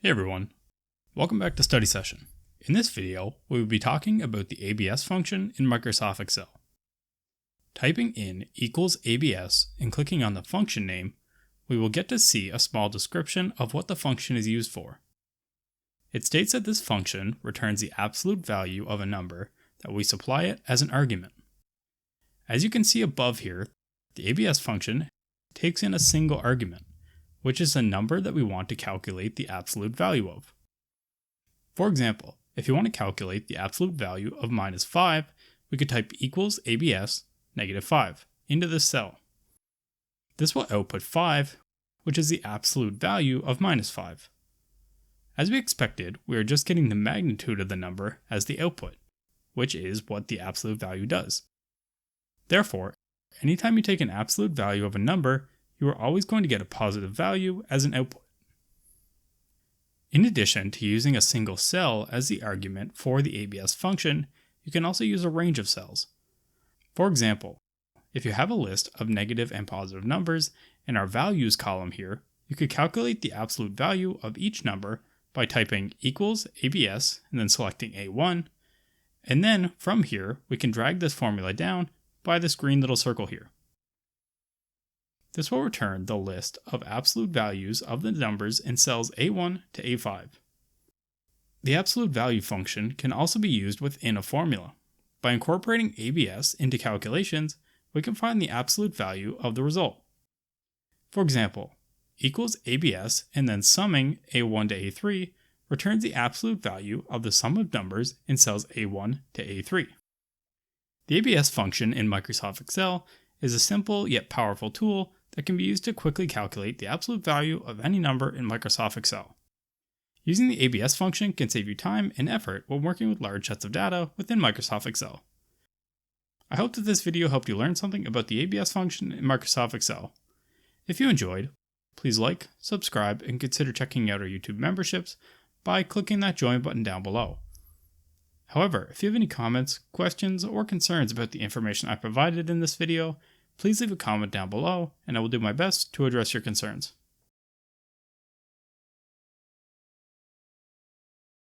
Hey everyone, welcome back to StudySession. In this video, we will be talking about the ABS function in Microsoft Excel. Typing in equals ABS and clicking on the function name, we will get to see a small description of what the function is used for. It states that this function returns the absolute value of a number that we supply it as an argument. As you can see above here, the ABS function takes in a single argument, which is the number that we want to calculate the absolute value of. For example, if you want to calculate the absolute value of minus 5, we could type equals ABS negative 5 into this cell. This will output 5, which is the absolute value of minus 5. As we expected, we are just getting the magnitude of the number as the output, which is what the absolute value does. Therefore, anytime you take an absolute value of a number, you are always going to get a positive value as an output. In addition to using a single cell as the argument for the ABS function, you can also use a range of cells. For example, if you have a list of negative and positive numbers in our values column here, you could calculate the absolute value of each number by typing equals ABS and then selecting A1, and then from here we can drag this formula down by this green little circle here. This will return the list of absolute values of the numbers in cells A1 to A5. The absolute value function can also be used within a formula. By incorporating ABS into calculations, we can find the absolute value of the result. For example, equals ABS and then summing A1 to A3 returns the absolute value of the sum of numbers in cells A1 to A3. The ABS function in Microsoft Excel is a simple yet powerful tool that can be used to quickly calculate the absolute value of any number in Microsoft Excel. Using the ABS function can save you time and effort when working with large sets of data within Microsoft Excel. I hope that this video helped you learn something about the ABS function in Microsoft Excel. If you enjoyed, please like, subscribe, and consider checking out our YouTube memberships by clicking that join button down below. However, if you have any comments, questions, or concerns about the information I provided in this video, please leave a comment down below and I will do my best to address your concerns.